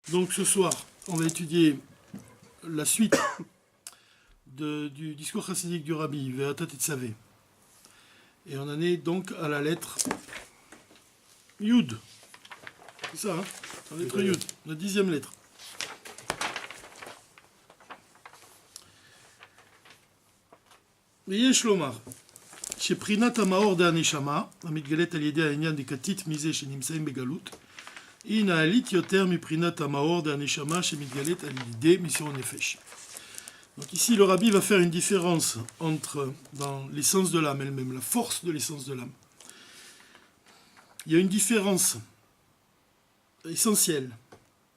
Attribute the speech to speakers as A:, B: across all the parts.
A: Donc ce soir, on va étudier la suite du discours chassidique du Rabbi Ve'ata Tetzavé. Et on en est donc à la lettre Yud. C'est ça, hein, la lettre Yud, la 10e lettre. ויש לומר שבחינת המאור דהנשמה, המתגלית על ידי העניין דקתית מזה שנמצאים בגלות, היא נעלית יותר מבחינת המאור דהנשמה שמתגלית על ידי מסירות נפש. Donc ici, le Rabbi va faire une différence entre, dans l'essence de l'âme elle-même, la force de l'essence de l'âme. Il y a une différence essentielle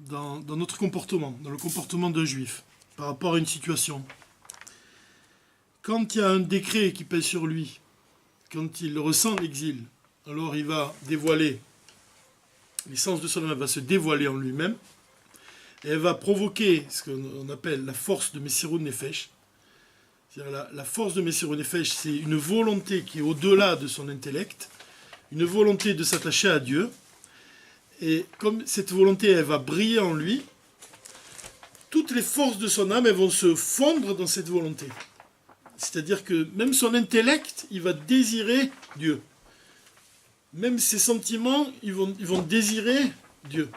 A: dans notre comportement, dans le comportement d'un juif, par rapport à une situation. Quand il y a un décret qui pèse sur lui, quand il ressent l'exil, alors il va dévoiler, l'essence de son âme va se dévoiler en lui-même, et elle va provoquer ce qu'on appelle la force de Messirut Nefesh. C'est-à-dire la force de Messirut Nefesh, c'est une volonté qui est au-delà de son intellect, une volonté de s'attacher à Dieu, et comme cette volonté, elle va briller en lui, toutes les forces de son âme, elles vont se fondre dans cette volonté. C'est-à-dire que même son intellect, il va désirer Dieu. Même ses sentiments, ils vont désirer Dieu.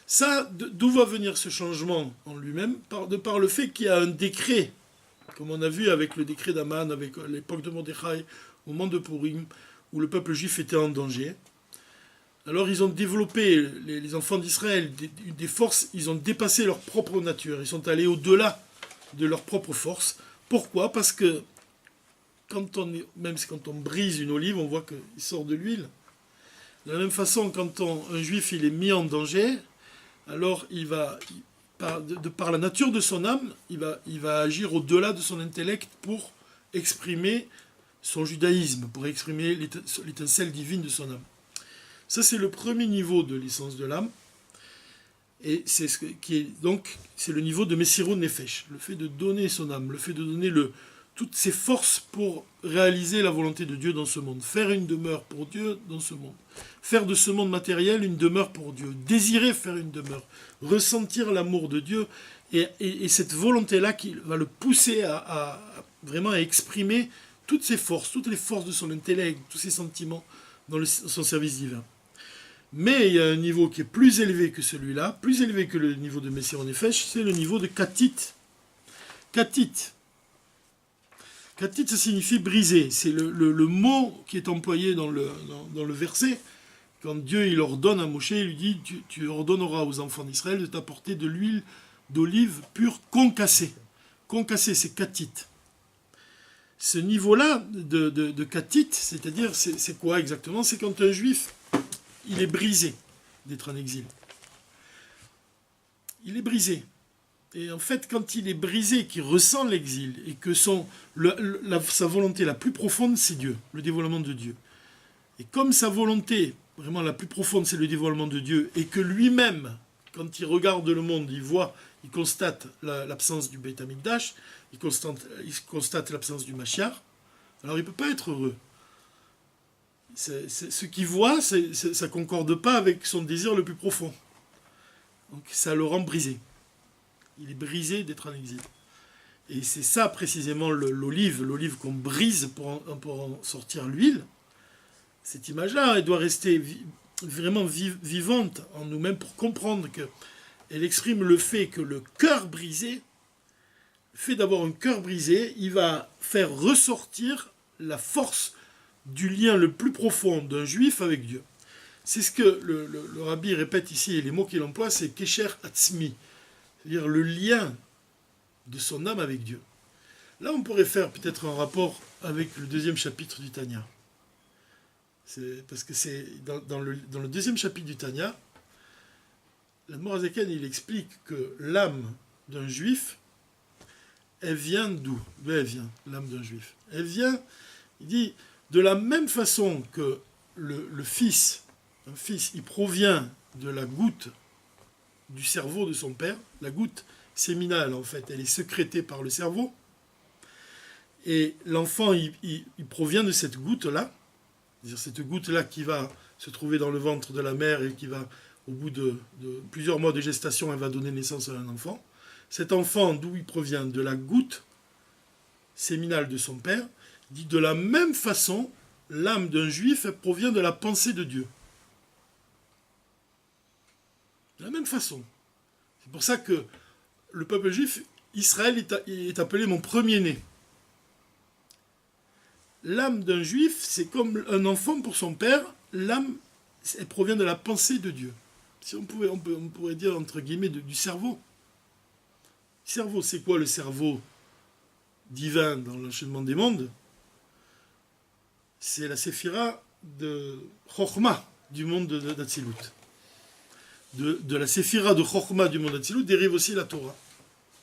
A: Ça, d'où va venir ce changement en lui-même? De par le fait qu'il y a un décret, comme on a vu avec le décret d'Aman, avec l'époque de Mordechai, au moment de Purim, où le peuple juif était en danger. Alors ils ont développé, les enfants d'Israël, des forces, ils ont dépassé leur propre nature, ils sont allés au-delà de leur propre force. Pourquoi? Parce que même quand on brise une olive, on voit qu'il sort de l'huile. De la même façon, quand un juif il est mis en danger, alors il va, par la nature de son âme, il va agir au-delà de son intellect pour exprimer son judaïsme, pour exprimer l'étincelle divine de son âme. Ça, c'est le premier niveau de l'essence de l'âme. Et c'est c'est le niveau de Messirut Nefesh, le fait de donner son âme, le fait de donner toutes ses forces pour réaliser la volonté de Dieu dans ce monde, faire une demeure pour Dieu dans ce monde, faire de ce monde matériel une demeure pour Dieu, désirer faire une demeure, ressentir l'amour de Dieu, et cette volonté-là qui va le pousser vraiment à exprimer toutes ses forces, toutes les forces de son intellect, tous ses sentiments dans son service divin. Mais il y a un niveau qui est plus élevé que celui-là, plus élevé que le niveau de Messirut Nefesh, c'est le niveau de Katit. Katit. Katit, ça signifie briser. C'est le mot qui est employé dans le verset. Quand Dieu il ordonne à Moshe, il lui dit tu ordonneras aux enfants d'Israël de t'apporter de l'huile d'olive pure concassée. Concassée, c'est Katit. Ce niveau-là de Katit, c'est-à-dire, c'est quoi exactement? C'est quand un juif il est brisé d'être en exil. Il est brisé. Et en fait, quand il est brisé, qu'il ressent l'exil, et que sa volonté la plus profonde, c'est Dieu, le dévoilement de Dieu. Et comme sa volonté, vraiment la plus profonde, c'est le dévoilement de Dieu, et que lui-même, quand il regarde le monde, il constate l'absence du Beit Hamikdash, il constate l'absence du Mashiach, alors il ne peut pas être heureux. Ce qu'il voit, ça ne concorde pas avec son désir le plus profond. Donc ça le rend brisé. Il est brisé d'être en exil. Et c'est ça précisément l'olive qu'on brise pour en sortir l'huile. Cette image-là, elle doit rester vraiment vivante en nous-mêmes pour comprendre qu'elle exprime le fait que le cœur brisé, le fait d'avoir un cœur brisé, il va faire ressortir la force du lien le plus profond d'un juif avec Dieu. C'est ce que le Rabbi répète ici, et les mots qu'il emploie, c'est Kesher Atzmi, c'est-à-dire le lien de son âme avec Dieu. Là, on pourrait faire peut-être un rapport avec le 2e chapitre du Tanya. Parce que c'est dans le 2e chapitre du Tanya, l'Admor HaZaken, il explique que l'âme d'un juif, elle vient d'où? D'où elle vient, l'âme d'un juif? Elle vient, il dit, de la même façon que un fils, il provient de la goutte du cerveau de son père, la goutte séminale en fait, elle est sécrétée par le cerveau, et l'enfant il provient de cette goutte-là, c'est-à-dire cette goutte-là qui va se trouver dans le ventre de la mère et qui va au bout de plusieurs mois de gestation, elle va donner naissance à un enfant. Cet enfant, d'où il provient? De la goutte séminale de son père. Dit de la même façon, l'âme d'un juif elle provient de la pensée de Dieu. De la même façon. C'est pour ça que le peuple juif, Israël est appelé mon premier-né. L'âme d'un juif, c'est comme un enfant pour son père. L'âme, elle provient de la pensée de Dieu. Si on pourrait dire, entre guillemets, du cerveau. Cerveau, c'est quoi le cerveau divin dans l'enchaînement des mondes? C'est la séphira de Chokhmah, du monde d'Atsilut. De la séphira de Chokhmah du monde d'Atsilut dérive aussi la Torah.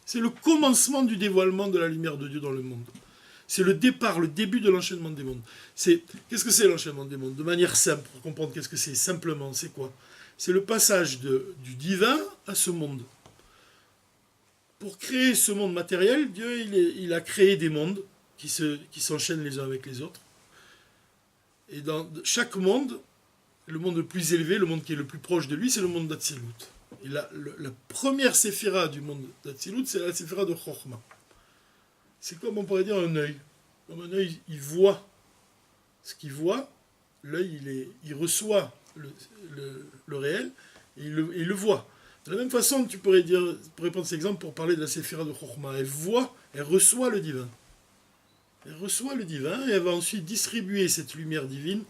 A: C'est le commencement du dévoilement de la lumière de Dieu dans le monde. C'est le départ, le début de l'enchaînement des mondes. Qu'est-ce que c'est l'enchaînement des mondes? De manière simple, pour comprendre qu'est-ce que c'est, simplement, c'est quoi? C'est le passage du divin à ce monde. Pour créer ce monde matériel, Dieu il a créé des mondes qui s'enchaînent les uns avec les autres. Et dans chaque monde, le monde le plus élevé, le monde qui est le plus proche de lui, c'est le monde d'Atsilut. Et la première séphira du monde d'Atsilut, c'est la séphira de Chokhmah. C'est comme on pourrait dire un œil. Comme un œil, il voit ce qu'il voit, l'œil, il reçoit le réel, et il le voit. De la même façon, tu pourrais prendre cet exemple pour parler de la séphira de Chokhmah. Elle reçoit le divin. Elle reçoit le divin et elle va ensuite distribuer cette lumière divine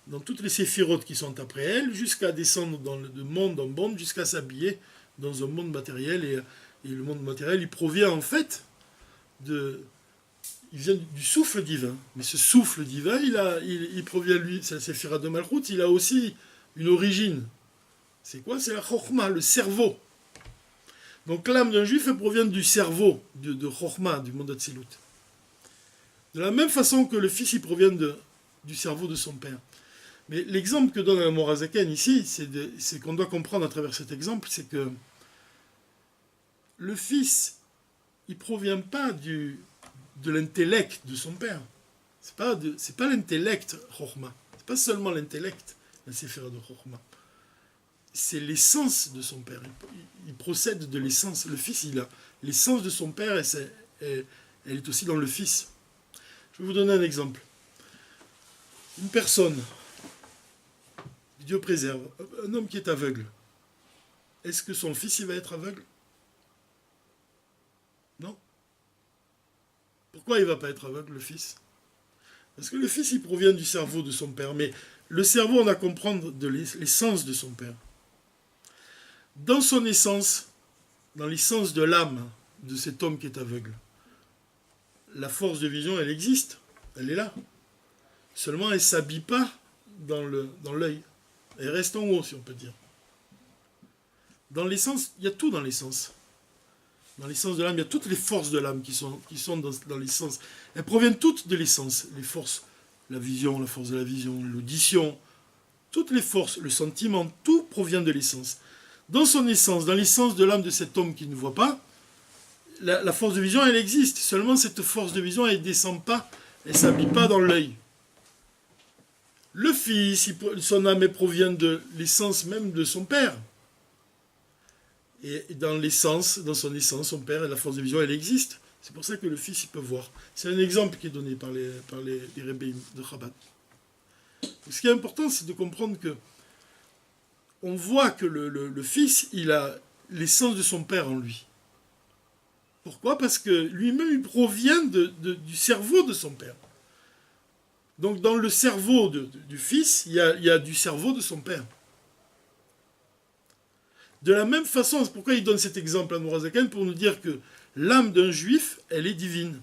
A: dans toutes les séphirotes qui sont après elle, jusqu'à descendre de monde en monde, jusqu'à s'habiller dans un monde matériel. Et le monde matériel, il provient en fait il vient du souffle divin. Mais ce souffle divin, il provient, lui, c'est la séphira de Malchut, il a aussi une origine. C'est quoi? C'est la Chokhmah, le cerveau. Donc l'âme d'un juif, elle provient du cerveau de Chokhmah, du monde d'Atsilut. De la même façon que le fils, il provient du cerveau de son père. Mais l'exemple que donne la Morazaken ici, c'est qu'on doit comprendre à travers cet exemple, c'est que le fils, il ne provient pas de l'intellect de son père. C'est pas l'intellect Chokhmah. C'est pas seulement l'intellect, la séphira de Chokhmah. C'est l'essence de son père. Il procède de l'essence. Le fils, il a l'essence de son père et elle est aussi dans le fils. Je vais vous donner un exemple. Une personne, Dieu préserve, un homme qui est aveugle. Est-ce que son fils il va être aveugle? Non. Pourquoi il ne va pas être aveugle, le fils? Parce que le fils, il provient du cerveau de son père. Mais le cerveau, on a à comprendre de l'essence de son père. Dans son essence, dans l'essence de l'âme de cet homme qui est aveugle, la force de vision, elle existe. Elle est là. Seulement, elle ne s'habille pas dans l'œil. Elle reste en haut, si on peut dire. Dans l'essence, il y a tout dans l'essence. Dans l'essence de l'âme, il y a toutes les forces de l'âme qui sont dans l'essence. Elles proviennent toutes de l'essence. Les forces, la vision, la force de la vision, l'audition, toutes les forces, le sentiment, tout provient de l'essence. Dans son essence, dans l'essence de l'âme de cet homme qui ne voit pas, la force de vision, elle existe. Seulement, cette force de vision, elle ne descend pas, elle ne s'habille pas dans l'œil. Le fils, son âme, elle provient de l'essence même de son père. Et dans son essence, son père, la force de vision, elle existe. C'est pour ça que le fils, il peut voir. C'est un exemple qui est donné par les Rebbeim de Chabad. Ce qui est important, c'est de comprendre que on voit que le fils, il a l'essence de son père en lui. Pourquoi? Parce que lui-même, il provient du cerveau de son père. Donc, dans le cerveau du fils, il y a du cerveau de son père. De la même façon, c'est pourquoi il donne cet exemple à Morazaken, pour nous dire que l'âme d'un juif, elle est divine.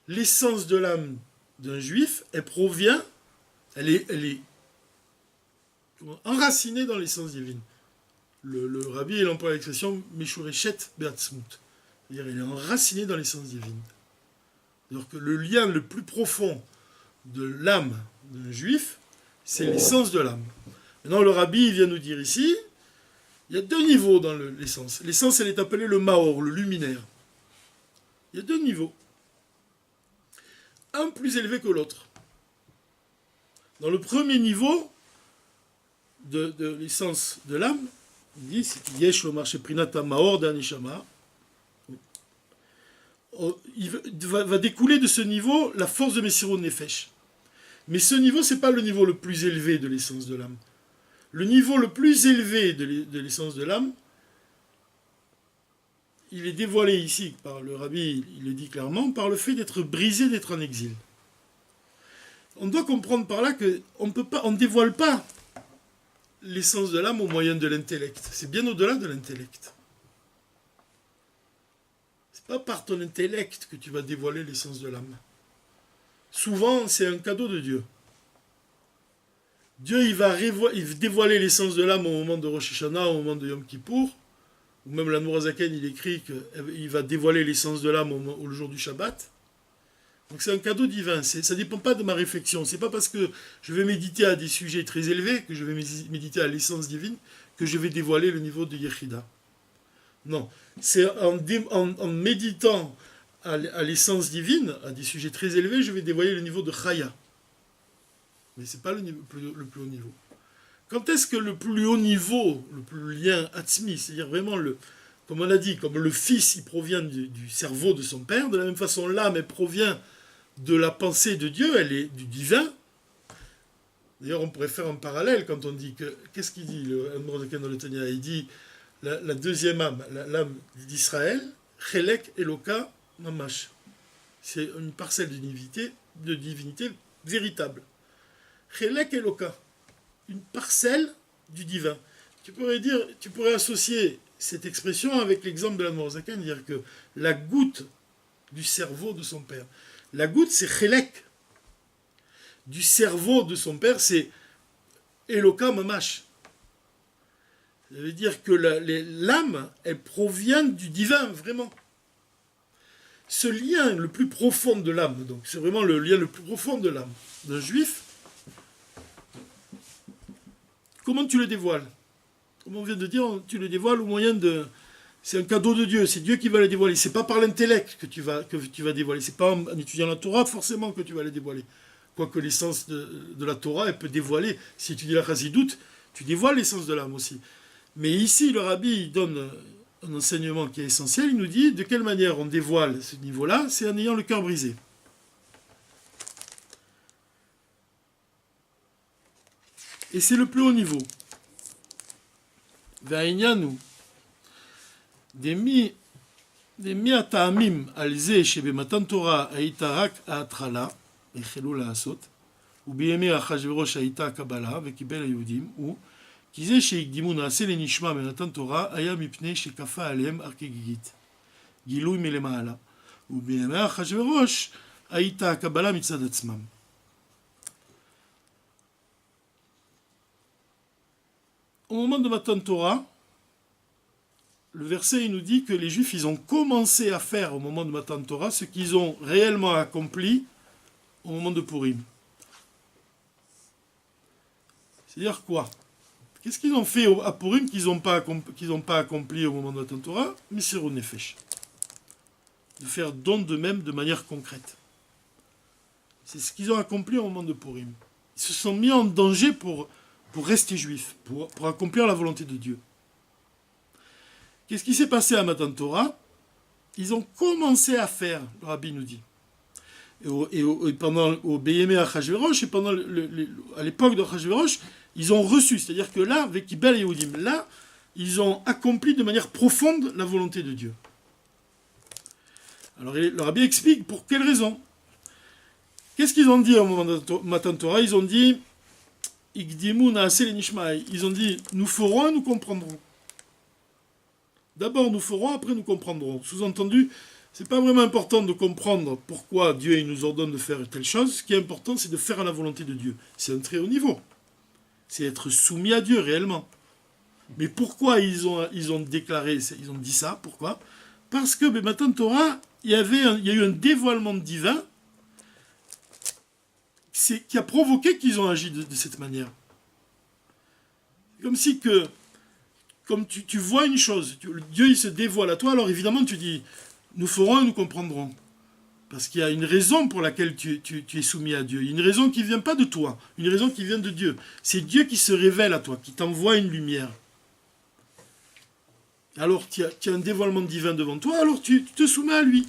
A: L'essence de l'âme d'un juif, elle est enracinée dans l'essence divine. Le rabbi, il emploie l'expression « Meshurechet be'atzmut ». C'est-à-dire, il est enraciné dans l'essence divine. Alors que le lien le plus profond de l'âme d'un juif, c'est l'essence de l'âme. Maintenant, le rabbi il vient nous dire ici, il y a deux niveaux dans l'essence. L'essence, elle est appelée le maor, le luminaire. Il y a deux niveaux. Un plus élevé que l'autre. Dans le premier niveau de l'essence de l'âme, il dit, c'est Yesh lo marché prinata maor d'anishama. Il va découler de ce niveau la force de Messirut Nefesh. Mais ce niveau, ce n'est pas le niveau le plus élevé de l'essence de l'âme. Le niveau le plus élevé de l'essence de l'âme, il est dévoilé ici par le rabbi, il le dit clairement, par le fait d'être brisé, d'être en exil. On doit comprendre par là qu'on ne dévoile pas l'essence de l'âme au moyen de l'intellect. C'est bien au-delà de l'intellect. C'est pas par ton intellect que tu vas dévoiler l'essence de l'âme. Souvent, c'est un cadeau de Dieu. Dieu, il va dévoiler l'essence de l'âme au moment de Rosh Hashanah, au moment de Yom Kippour. Ou même l'Admour HaZaken, il écrit qu'il va dévoiler l'essence de l'âme au jour du Shabbat. Donc c'est un cadeau divin. Ça ne dépend pas de ma réflexion. C'est pas parce que je vais méditer à des sujets très élevés, que je vais méditer à l'essence divine, que je vais dévoiler le niveau de Yechida. Non. C'est en méditant à l'essence divine, à des sujets très élevés, je vais dévoiler le niveau de Chaya. Mais ce n'est pas le plus haut niveau. Quand est-ce que le plus haut niveau, le plus lien Atzmi, c'est-à-dire vraiment, comme on l'a dit, comme le fils, il provient du cerveau de son père, de la même façon, l'âme, elle provient de la pensée de Dieu, elle est du divin. D'ailleurs, on pourrait faire un parallèle quand on dit que, qu'est-ce qu'il dit, le Mordechai dans le Tanya, il dit, la deuxième âme, l'âme d'Israël, Chelek Eloka Mamash. C'est une parcelle de divinité véritable. Chelek Eloka, une parcelle du divin. Tu pourrais associer cette expression avec l'exemple de la Morzaka, dire que la goutte du cerveau de son père. La goutte, c'est Chelek. Du cerveau de son père, c'est Eloka Mamash. Ça veut dire que l'âme, elle provient du divin, vraiment. Ce lien le plus profond de l'âme, donc c'est vraiment le lien le plus profond de l'âme d'un juif. Comment tu le dévoiles? Comme on vient de dire, tu le dévoiles au moyen de... C'est un cadeau de Dieu, c'est Dieu qui va le dévoiler. C'est pas par l'intellect que tu vas dévoiler. C'est pas en étudiant la Torah forcément que tu vas le dévoiler. Quoique l'essence de la Torah, elle peut dévoiler. Si tu dis la Chassidoute, tu dévoiles l'essence de l'âme aussi. Mais ici, le rabbi il donne un enseignement qui est essentiel. Il nous dit de quelle manière on dévoile ce niveau-là, c'est en ayant le cœur brisé. Et c'est le plus haut niveau. Ve'ainyanu demi ata'amim al ze shebematan Torah הייתה רק ההתחלה, החלו לעשות, ובימי אחשוורוש הייתה הקבלה וקיבל היהודים, כי זה שהקדימו נעשה לנשמע במתן תורה היה מפני שכפה עליהם הר כגיגית, גילוי מלמעלה, ובימי אחשוורוש הייתה הקבלה מצד עצמם. Au moment de Matan Torah, le verset il nous dit que les Juifs ils ont commencé à faire au moment de Matan Torah ce qu'ils ont réellement accompli au moment de Purim. C'est-à-dire quoi? Qu'est-ce qu'ils ont fait à Purim qu'ils n'ont pas accompli au moment de Matan Torah? Messirut Nefesh. De faire don d'eux-mêmes de manière concrète. C'est ce qu'ils ont accompli au moment de Purim. Ils se sont mis en danger pour rester juifs, pour accomplir la volonté de Dieu. Qu'est-ce qui s'est passé à Matan Torah? Ils ont commencé à faire, le rabbi nous dit. Et pendant au Beyemé Achashverosh, et à l'époque de Achashverosh, ils ont reçu, c'est-à-dire que là, avec Kibel et Yehudim, là, ils ont accompli de manière profonde la volonté de Dieu. Alors le rabbi explique pour quelle raison. Qu'est-ce qu'ils ont dit au moment de Matan Torah? Ils ont dit ils ont dit, nous ferons et nous comprendrons. D'abord nous ferons, après nous comprendrons. Sous-entendu, c'est pas vraiment important de comprendre pourquoi Dieu il nous ordonne de faire telle chose. Ce qui est important, c'est de faire à la volonté de Dieu. C'est un très haut niveau. C'est être soumis à Dieu réellement. Mais pourquoi ils ont déclaré, ils ont dit ça? Pourquoi? Parce que Matan Torah, il y a eu un dévoilement divin qui a provoqué qu'ils ont agi de cette manière. Comme si comme tu vois une chose, Dieu il se dévoile à toi, alors évidemment tu dis, nous ferons et nous comprendrons. Parce qu'il y a une raison pour laquelle tu es soumis à Dieu. Il y a une raison qui ne vient pas de toi, une raison qui vient de Dieu. C'est Dieu qui se révèle à toi, qui t'envoie une lumière. Alors tu as un dévoilement divin devant toi, alors tu te soumets à lui.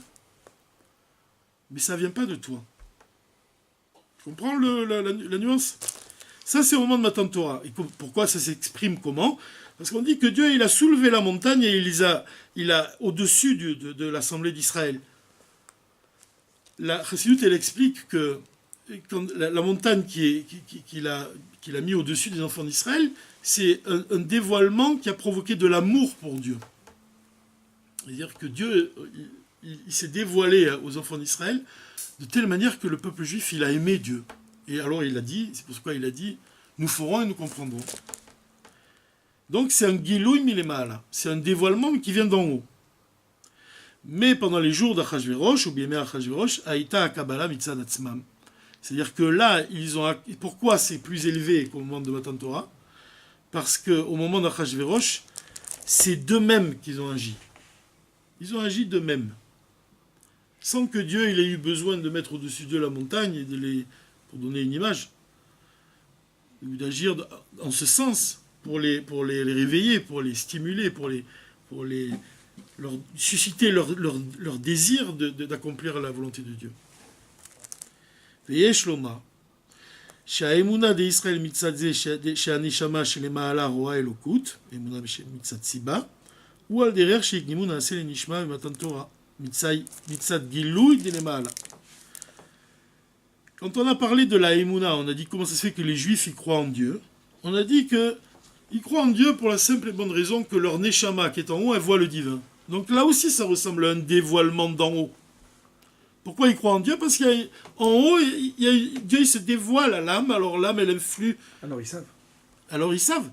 A: Mais ça ne vient pas de toi. Tu comprends la nuance? Ça, c'est au moment de Matan Torah. Et pourquoi ça s'exprime comment? Parce qu'on dit que Dieu, il a soulevé la montagne et il a au-dessus de l'assemblée d'Israël. La Chassidut, elle explique que quand la montagne qu'il a mis au-dessus des enfants d'Israël, c'est un dévoilement qui a provoqué de l'amour pour Dieu. C'est-à-dire que Dieu, il s'est dévoilé aux enfants d'Israël de telle manière que le peuple juif, il a aimé Dieu. Et alors il a dit, c'est pourquoi il a dit, nous ferons et nous comprendrons. Donc c'est un gilouï milémala, c'est un dévoilement qui vient d'en haut. Mais pendant les jours d'Achashverosh, ou bien Achashverosh, Aïta Akabala Mitzad Atzmam. C'est-à-dire que là, pourquoi c'est plus élevé qu'au moment de Matan Torah? Parce qu'au moment d'Achashverosh, c'est d'eux-mêmes qu'ils ont agi. Ils ont agi d'eux-mêmes. Sans que Dieu il ait eu besoin de mettre au-dessus d'eux la montagne et pour donner une image. Ou d'agir en ce sens pour les réveiller, pour les stimuler, pour leur susciter leur désir d'accomplir la volonté de Dieu. ויש לומר שהאמונה דישראל מצד זה שהנשמה שלמעלה רואה אלוקות, אמונה מצד סיבה, הוא על דרך שהקדימו נעשה לנשמה במתן תורה, מצד גילוי דלמעלה. Quand on a parlé de la Emouna, on a dit comment ça se fait que les Juifs y croient en Dieu. On a dit qu'ils croient en Dieu pour la simple et bonne raison que leur Neshama qui est en haut, elle voit le divin. Donc là aussi, ça ressemble à un dévoilement d'en haut. Pourquoi ils croient en Dieu? Parce qu'en haut, Dieu il se dévoile à l'âme, alors l'âme, elle influe.
B: Alors ils savent.
A: Alors ils savent.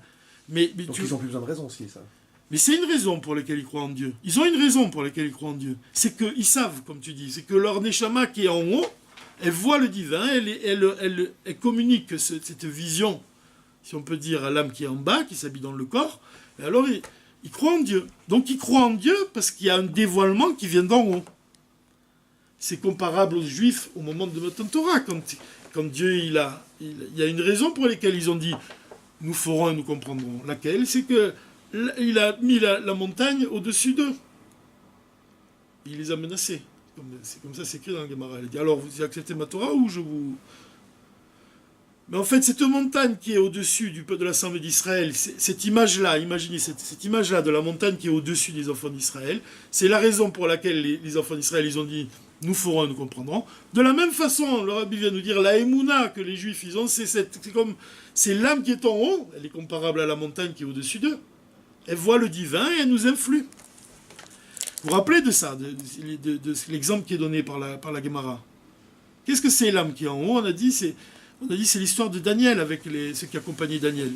A: Mais
B: donc ils n'ont plus besoin de raison s'ils savent.
A: Mais c'est une raison pour laquelle ils croient en Dieu. Ils ont une raison pour laquelle ils croient en Dieu. C'est qu'ils savent, comme tu dis. C'est que leur Neshama qui est en haut, elle voit le divin, elle communique cette vision, si on peut dire, à l'âme qui est en bas, qui s'habille dans le corps. Et alors, ils croient en Dieu. Donc, ils croient en Dieu parce qu'il y a un dévoilement qui vient d'en haut. C'est comparable aux Juifs au moment de Matan Torah, quand Dieu, il y a une raison pour laquelle ils ont dit « nous ferons et nous comprendrons ». Laquelle? C'est qu'il a mis la montagne au-dessus d'eux. Il les a menacés. C'est comme ça, c'est écrit dans la Gemara. Elle dit, alors, vous acceptez ma Torah ou je vous... Mais en fait, cette montagne qui est au-dessus de l'Assemblée d'Israël, cette image-là, imaginez cette image-là de la montagne qui est au-dessus des enfants d'Israël, c'est la raison pour laquelle les enfants d'Israël, ils ont dit, nous ferons et nous comprendrons. De la même façon, le Rabbi vient nous dire, la Emouna que les Juifs, ils ont, c'est l'âme qui est en haut, elle est comparable à la montagne qui est au-dessus d'eux. Elle voit le divin et elle nous influe. Vous vous rappelez de ça, de l'exemple qui est donné par la Gemara? Qu'est-ce que c'est l'âme qui est en haut? On a dit c'est l'histoire de Daniel avec ceux qui accompagnaient Daniel.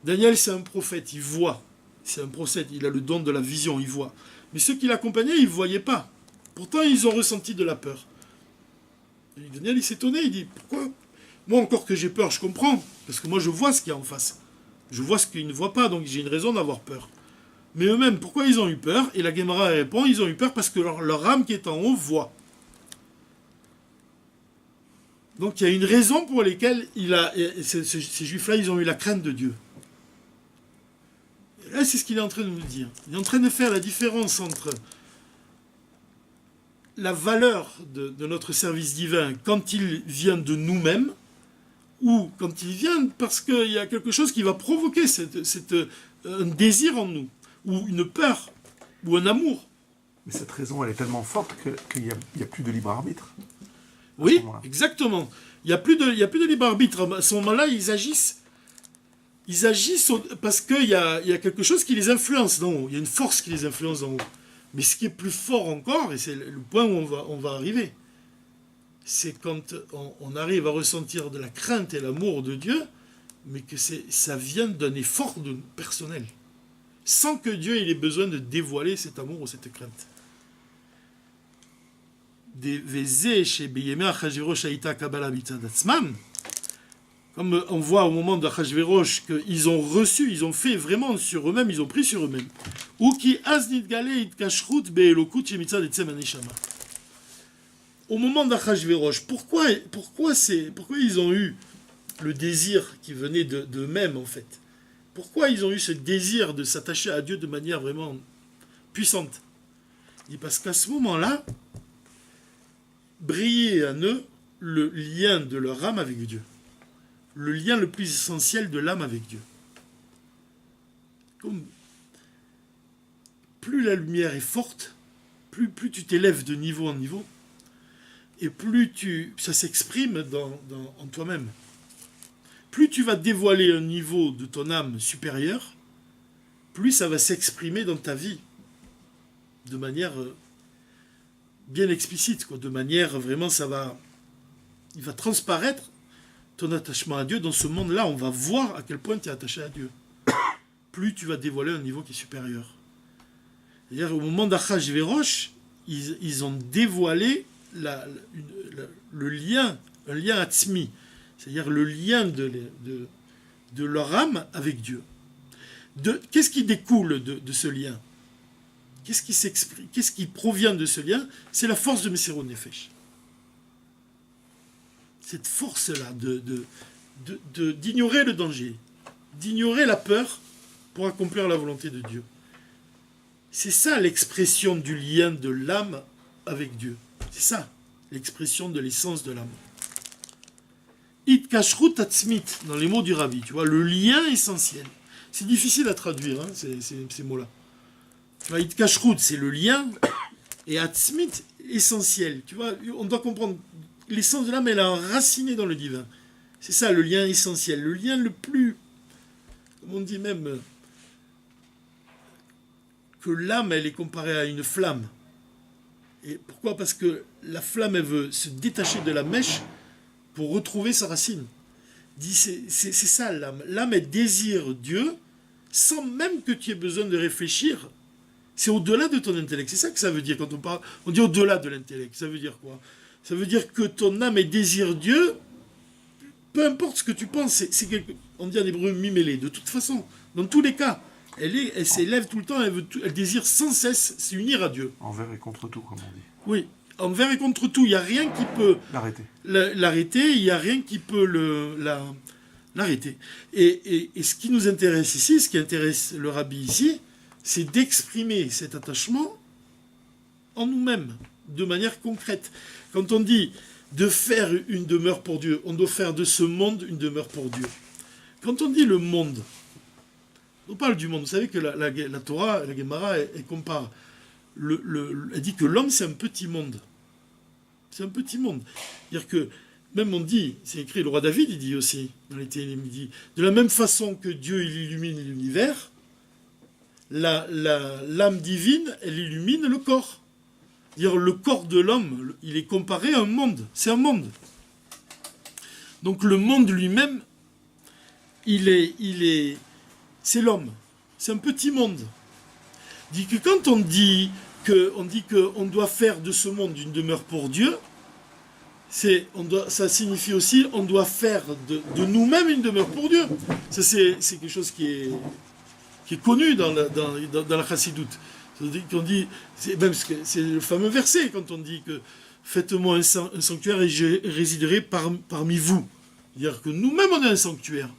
A: Daniel, c'est un prophète, il voit. C'est un prophète, il a le don de la vision, il voit. Mais ceux qui l'accompagnaient, ils ne voyaient pas. Pourtant, ils ont ressenti de la peur. Et Daniel, il s'étonnait, il dit, pourquoi? Moi, encore que j'ai peur, je comprends. Parce que moi, je vois ce qu'il y a en face. Je vois ce qu'ils ne voient pas, donc j'ai une raison d'avoir peur. Mais eux-mêmes, pourquoi ils ont eu peur? Et la Gemara répond, ils ont eu peur parce que leur âme qui est en haut voit. Donc il y a une raison pour laquelle ces Juifs-là, ils ont eu la crainte de Dieu. Et là, c'est ce qu'il est en train de nous dire. Il est en train de faire la différence entre la valeur de notre service divin quand il vient de nous-mêmes, ou quand il vient parce qu'il y a quelque chose qui va provoquer un désir en nous, ou une peur, ou un amour.
B: Mais cette raison, elle est tellement forte qu'il n'y a plus de libre arbitre.
A: Oui, exactement. Il n'y a plus de libre arbitre. À ce moment-là, ils agissent parce qu'il y a quelque chose qui les influence d'en haut. Il y a une force qui les influence d'en haut. Mais ce qui est plus fort encore, et c'est le point où on va arriver, c'est quand on arrive à ressentir de la crainte et l'amour de Dieu, mais que ça vient d'un effort personnel. Sans que Dieu ait besoin de dévoiler cet amour ou cette crainte. Comme on voit au moment d'Achashverosh qu'ils ont reçu, ils ont fait vraiment sur eux-mêmes, ils ont pris sur eux-mêmes. Ou qui au moment d'Achashverosh, pourquoi ils ont eu le désir qui venait d'eux-mêmes, en fait? Pourquoi ils ont eu ce désir de s'attacher à Dieu de manière vraiment puissante? Il dit parce qu'à ce moment-là, brillait en eux le lien de leur âme avec Dieu. Le lien le plus essentiel de l'âme avec Dieu. Comme plus la lumière est forte, plus tu t'élèves de niveau en niveau, et plus ça s'exprime en toi-même. Plus tu vas dévoiler un niveau de ton âme supérieure, plus ça va s'exprimer dans ta vie, de manière bien explicite, quoi. De manière vraiment, il va transparaître ton attachement à Dieu. Dans ce monde-là, on va voir à quel point tu es attaché à Dieu. Plus tu vas dévoiler un niveau qui est supérieur. C'est-à-dire, au moment d'Achashverosh, ils ont dévoilé le lien, un lien atzmi, c'est-à-dire le lien de leur âme avec Dieu. Qu'est-ce qui découle de ce lien? Qu'est-ce qui s'exprime? Qu'est-ce qui provient de ce lien? C'est la force de Messirut Nefesh. Cette force-là d'ignorer le danger, d'ignorer la peur pour accomplir la volonté de Dieu. C'est ça l'expression du lien de l'âme avec Dieu. C'est ça l'expression de l'essence de l'âme. It kashrut atzmit, dans les mots du Rabbi, tu vois, le lien essentiel. C'est difficile à traduire, hein, ces mots-là. Tu vois, it kashrut, c'est le lien, et atzmit, essentiel. Tu vois, on doit comprendre, l'essence de l'âme, elle est enracinée dans le divin. C'est ça, le lien essentiel, le lien le plus, comme on dit même, que l'âme, elle est comparée à une flamme. Et pourquoi? Parce que la flamme, elle veut se détacher de la mèche pour retrouver sa racine. C'est ça l'âme. L'âme, elle désire Dieu sans même que tu aies besoin de réfléchir. C'est au-delà de ton intellect. C'est ça que ça veut dire quand on parle. On dit au-delà de l'intellect. Ça veut dire quoi? Ça veut dire que ton âme, elle désire Dieu, peu importe ce que tu penses. On dit en hébreu mimélé. De toute façon, dans tous les cas, elle s'élève tout le temps, elle désire sans cesse s'unir à Dieu.
B: Envers et contre tout, comme on dit.
A: Oui, envers et contre tout. Il n'y a rien qui peut l'arrêter, il n'y a rien qui peut l'arrêter. Et ce qui nous intéresse ici, ce qui intéresse le Rabbi ici, c'est d'exprimer cet attachement en nous-mêmes, de manière concrète. Quand on dit de faire une demeure pour Dieu, on doit faire de ce monde une demeure pour Dieu. Quand on dit le monde, on parle du monde. Vous savez que la Torah, la Gemara, elle compare. Elle dit que l'homme, c'est un petit monde. C'est un petit monde. C'est-à-dire que, même on dit, c'est écrit, le roi David, il dit aussi, dans les Télim, il dit, de la même façon que Dieu, il illumine l'univers, l'âme divine, elle illumine le corps. C'est-à-dire, le corps de l'homme, il est comparé à un monde. C'est un monde. Donc, le monde lui-même, c'est l'homme. C'est un petit monde. Il dit que quand on dit qu'on doit faire de ce monde une demeure pour Dieu, ça signifie aussi on doit faire de nous-mêmes une demeure pour Dieu. Ça, c'est quelque chose qui est connu dans la Chassidoute. C'est le fameux verset quand on dit que faites-moi un sanctuaire et je résiderai parmi vous. C'est-à-dire que nous-mêmes on est un sanctuaire.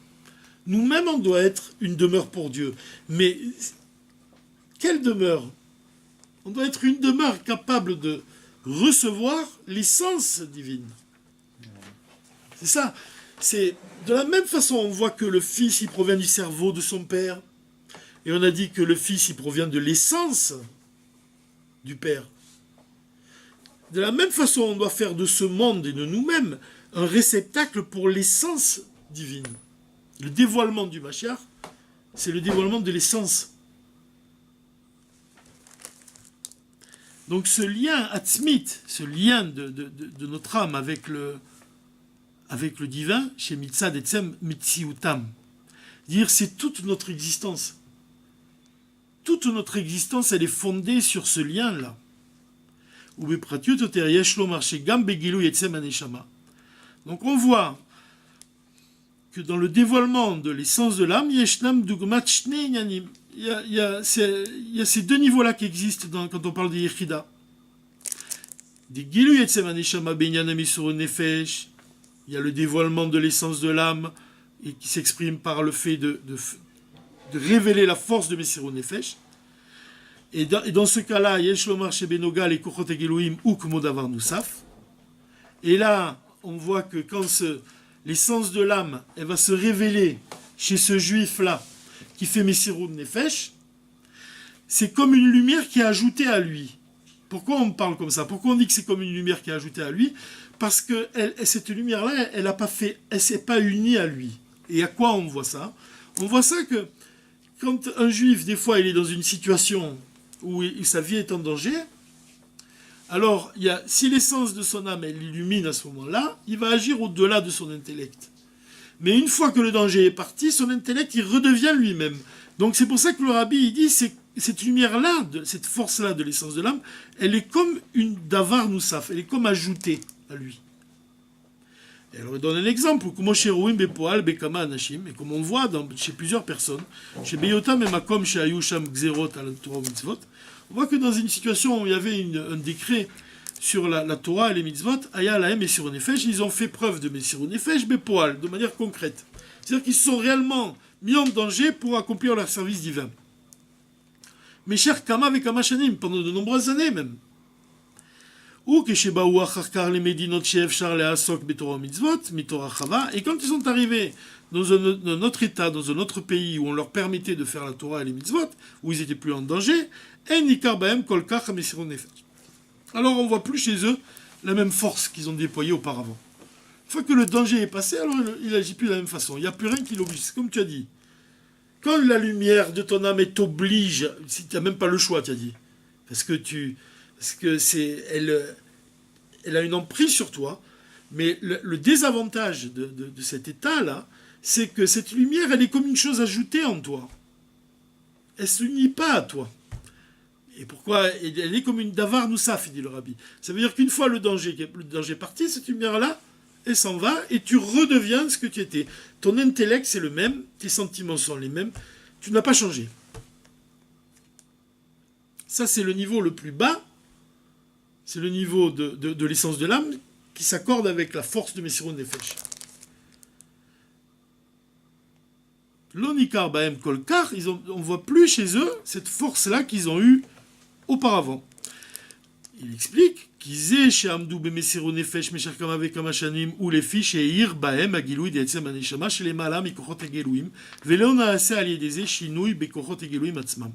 A: Nous-mêmes, on doit être une demeure pour Dieu. Mais quelle demeure? On doit être une demeure capable de recevoir l'essence divine. C'est ça. C'est de la même façon, on voit que le Fils, il provient du cerveau de son Père. Et on a dit que le Fils, il provient de l'essence du Père. De la même façon, on doit faire de ce monde et de nous-mêmes un réceptacle pour l'essence divine. Le dévoilement du Mashiach, c'est le dévoilement de l'essence. Donc ce lien atzmit, ce lien de notre âme avec le divin, chez Mitzad Etzem Mitziutam, dire c'est toute notre existence. Toute notre existence, elle est fondée sur ce lien-là. Donc on voit que dans le dévoilement de l'essence de l'âme, il y a ces deux niveaux-là qui existent quand on parle de Yechida. Des Gilu Yetzem Aneshama Benyan Amisuru Nefesh, il y a le dévoilement de l'essence de l'âme, et qui s'exprime par le fait de révéler la force de Messirou Nefesh. Et dans ce cas-là, Yesh Lomar Shebenoga les Kochot Egeloim ou Kmodavar Nusaf. Et là, on voit que quand l'essence de l'âme, elle va se révéler chez ce juif-là, qui fait Messirou Nefesh, c'est comme une lumière qui est ajoutée à lui. Pourquoi on parle comme ça? Pourquoi on dit que c'est comme une lumière qui est ajoutée à lui? Parce que cette lumière-là, elle s'est pas unie à lui. Et à quoi on voit ça? On voit ça que quand un juif, des fois, il est dans une situation où sa vie est en danger, alors si l'essence de son âme, elle illumine à ce moment-là, il va agir au-delà de son intellect. Mais une fois que le danger est parti, son intellect, il redevient lui-même. Donc c'est pour ça que le rabbi, il dit, cette lumière-là, cette force-là de l'essence de l'âme, elle est comme une davar nusaf, elle est comme ajoutée à lui. Et alors il donne un exemple, et comme on voit chez plusieurs personnes, chez Beyotam et Makom, chez Ayusham Gzerot, à la Torah Mitzvot, on voit que dans une situation où il y avait un décret sur la Torah et les Mitzvot, Aya Lahem et Messirou Nefesh, ils ont fait preuve de Messirou Nefesh, Bepoal, de manière concrète. C'est-à-dire qu'ils se sont réellement mis en danger pour accomplir leur service divin. Mais cher Kama et Kama Shanim, pendant de nombreuses années même. Ou que chez Baou Acharkar les Médinot Chef Charles Asok Betorah Mitzvot, Mitorah Chava, et quand ils sont arrivés dans un autre état, dans un autre pays où on leur permettait de faire la Torah et les Mitzvot, où ils étaient plus en danger, En Nikar Bahem Kolkach Messirou Nefesh. Alors on ne voit plus chez eux la même force qu'ils ont déployée auparavant. Une fois que le danger est passé, alors il n'agit plus de la même façon. Il n'y a plus rien qui l'oblige. C'est comme tu as dit. Quand la lumière de ton âme t'oblige, si tu n'as même pas le choix, tu as dit, parce que elle a une emprise sur toi, mais le désavantage de cet état-là, c'est que cette lumière, elle est comme une chose ajoutée en toi. Elle ne s'unit pas à toi. Et pourquoi? Elle est comme une davar nusaf, dit le rabbi. Ça veut dire qu'une fois le danger est parti, cette lumière-là, elle s'en va et tu redeviens ce que tu étais. Ton intellect, c'est le même, tes sentiments sont les mêmes, tu n'as pas changé. Ça, c'est le niveau le plus bas, c'est le niveau de l'essence de l'âme qui s'accorde avec la force de Messirou Nefesh. L'onikar bahem kolkar, on ne voit plus chez eux cette force-là qu'ils ont eue auparavant. Il explique qu'ils chez Amdou Bemessirou Nefesh Mesharkam avec Kamashanim ou les fiches et Ir Bahem Agiloui Detzem Aneshama chez les Malam et Kochot Egelouim Veleon Aase Aliedeze Shinui Bekochot Egelouim Atzmam.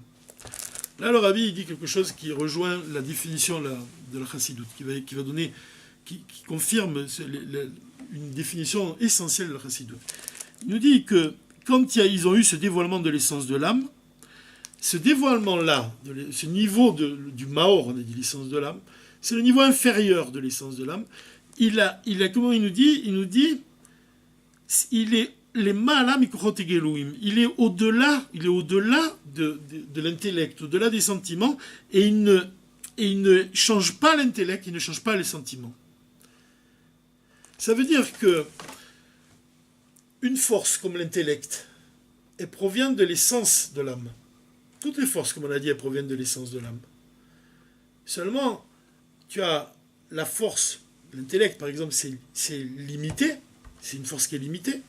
A: Là, le rabbi il dit quelque chose qui rejoint la définition de la Chassidut, qui va donner, qui confirme une définition essentielle de la Chassidut. Il nous dit que quand ils ont eu ce dévoilement de l'essence de l'âme, ce dévoilement-là, ce niveau du Maor, on a dit l'essence de l'âme, c'est le niveau inférieur de l'essence de l'âme. Il a comment il nous dit, il est les Ma'alam Ikochot Egelouim. Il est au-delà de l'intellect, au-delà des sentiments, et il ne change pas l'intellect, il ne change pas les sentiments. Ça veut dire que une force comme l'intellect, elle provient de l'essence de l'âme. Toutes les forces, comme on a dit, elles proviennent de l'essence de l'âme. Seulement, tu as la force, l'intellect par exemple, c'est limité, c'est une force qui est limitée,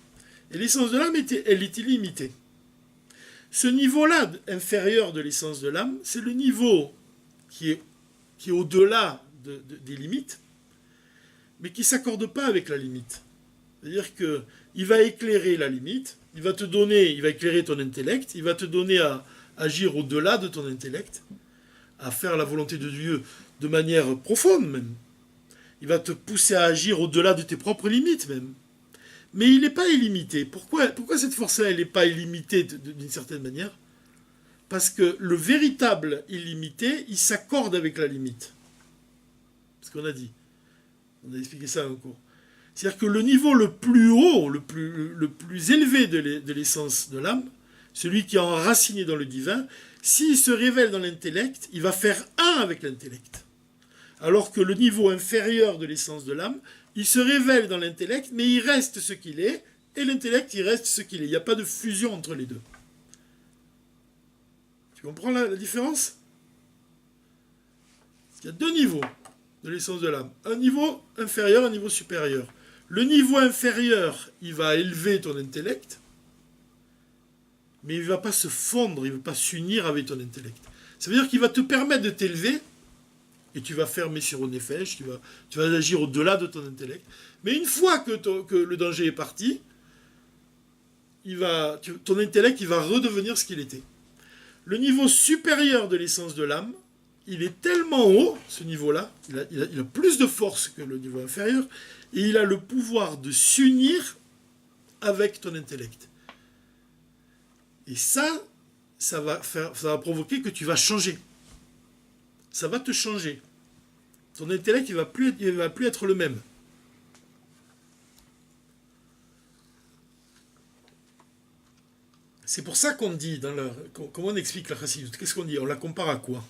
A: et l'essence de l'âme, elle est illimitée. Ce niveau-là, inférieur de l'essence de l'âme, c'est le niveau qui est au-delà des limites, mais qui ne s'accorde pas avec la limite. C'est-à-dire qu'il va éclairer la limite, il va éclairer ton intellect, il va te donner à agir au-delà de ton intellect, à faire la volonté de Dieu de manière profonde même. Il va te pousser à agir au-delà de tes propres limites même. Mais il n'est pas illimité. Pourquoi cette force-là, elle n'est pas illimitée d'une certaine manière? Parce que le véritable illimité, il s'accorde avec la limite. C'est ce qu'on a dit. On a expliqué ça en cours. C'est-à-dire que le niveau le plus haut, le plus élevé de l'essence de l'âme, celui qui est enraciné dans le divin, s'il se révèle dans l'intellect, il va faire un avec l'intellect. Alors que le niveau inférieur de l'essence de l'âme, il se révèle dans l'intellect, mais il reste ce qu'il est, et l'intellect, il reste ce qu'il est. Il n'y a pas de fusion entre les deux. Tu comprends la différence? Il y a deux niveaux. de l'essence de l'âme. Un niveau inférieur, un niveau supérieur. Le niveau inférieur, il va élever ton intellect, mais il ne va pas se fondre, il ne va pas s'unir avec ton intellect. Ça veut dire qu'il va te permettre de t'élever, et tu vas faire Messirot Nefesh, tu vas agir au-delà de ton intellect. Mais une fois que le danger est parti, ton intellect il va redevenir ce qu'il était. Le niveau supérieur de l'essence de l'âme, il est tellement haut, ce niveau-là, il a plus de force que le niveau inférieur, et il a le pouvoir de s'unir avec ton intellect. Et ça va provoquer que tu vas changer. Ça va te changer. Ton intellect, il va plus être le même. C'est pour ça qu'on dit, comment on explique la chassidoute? Qu'est-ce qu'on dit? On la compare à quoi?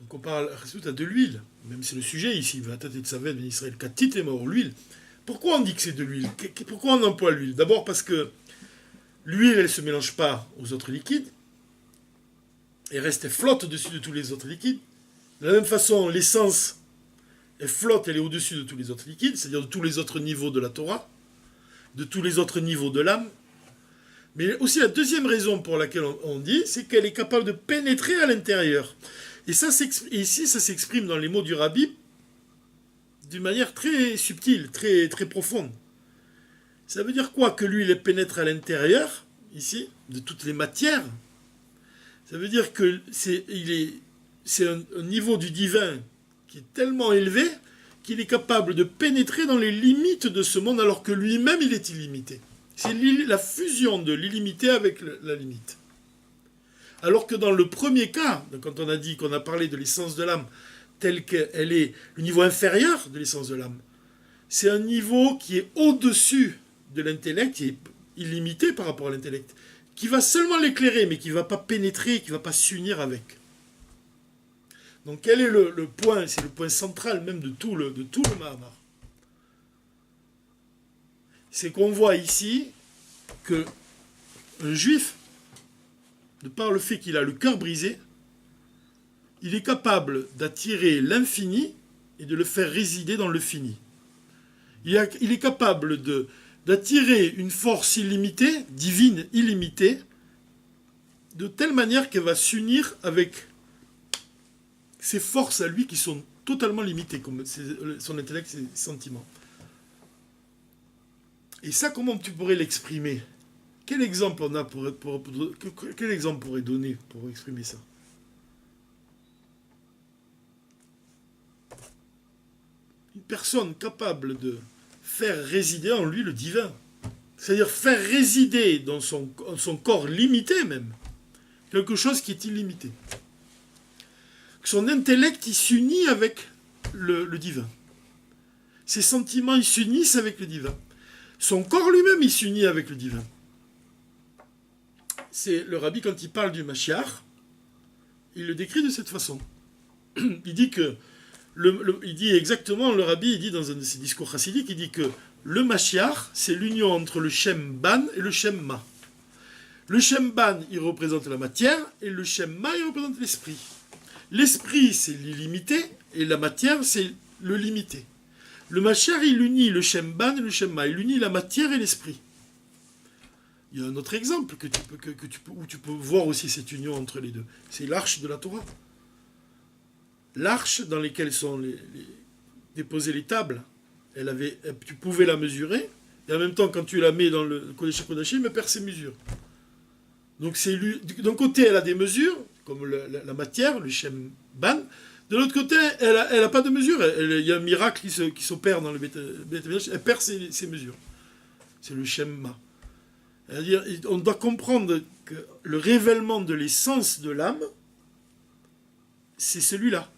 A: On compare la chassidoute à de l'huile. Même c'est le sujet ici. Israël, Katit est mort, l'huile. Pourquoi on dit que c'est de l'huile? Pourquoi on emploie l'huile? D'abord parce que l'huile, elle ne se mélange pas aux autres liquides. Elle flotte au-dessus de tous les autres liquides. De la même façon, l'essence, elle flotte, elle est au-dessus de tous les autres liquides, c'est-à-dire de tous les autres niveaux de la Torah, de tous les autres niveaux de l'âme. Mais aussi la deuxième raison pour laquelle on dit, c'est qu'elle est capable de pénétrer à l'intérieur. Et ici, ça s'exprime dans les mots du Rabbi d'une manière très subtile, très, très profonde. Ça veut dire quoi? Que l'huile pénètre à l'intérieur, ici, de toutes les matières. Ça veut dire que c'est un niveau du divin qui est tellement élevé qu'il est capable de pénétrer dans les limites de ce monde alors que lui-même il est illimité. C'est la fusion de l'illimité avec la limite. Alors que dans le premier cas, quand on a dit qu'on a parlé de l'essence de l'âme telle qu'elle est le niveau inférieur de l'essence de l'âme, c'est un niveau qui est au-dessus de l'intellect, qui est illimité par rapport à l'intellect, qui va seulement l'éclairer, mais qui ne va pas pénétrer, qui ne va pas s'unir avec. Donc quel est le point? C'est le point central même de tout le Mahamar. C'est qu'on voit ici que un juif, de par le fait qu'il a le cœur brisé, il est capable d'attirer l'infini et de le faire résider dans le fini. Il est capable d'attirer une force illimitée, divine illimitée, de telle manière qu'elle va s'unir avec ses forces à lui qui sont totalement limitées, comme son intellect, ses sentiments. Et ça, comment tu pourrais l'exprimer? Quel exemple quel exemple pourrait donner pour exprimer ça? Une personne capable de faire résider en lui le divin. C'est-à-dire faire résider dans son corps limité même, quelque chose qui est illimité. Que son intellect, il s'unit avec le divin. Ses sentiments, ils s'unissent avec le divin. Son corps lui-même, il s'unit avec le divin. C'est le Rabbi, quand il parle du Mashiach, il le décrit de cette façon. Il dit que, il dit exactement, le Rabbi, il dit dans un de ses discours chassidiques, il dit que le Mashiach, c'est l'union entre le Shem Ban et le Shem Ma. Le Shem Ban, il représente la matière, et le Shem Ma, il représente l'esprit. L'esprit, c'est l'illimité, et la matière, c'est le limité. Le Mashiach, il unit le Shem Ban et le Shem Ma. Il unit la matière et l'esprit. Il y a un autre exemple où tu peux voir aussi cette union entre les deux. C'est l'arche de la Torah. L'arche dans laquelle sont déposées les tables, tu pouvais la mesurer, et en même temps, quand tu la mets dans le Kodesh HaKodashim, elle perd ses mesures. Donc, d'un côté, elle a des mesures, comme la matière, le Shem Ban. De l'autre côté, elle n'a pas de mesure. Il y a un miracle qui s'opère dans le Beth Amikdash. Elle perd ses mesures. C'est le Shem Ma. C'est-à-dire, on doit comprendre que le révèlement de l'essence de l'âme, c'est celui-là.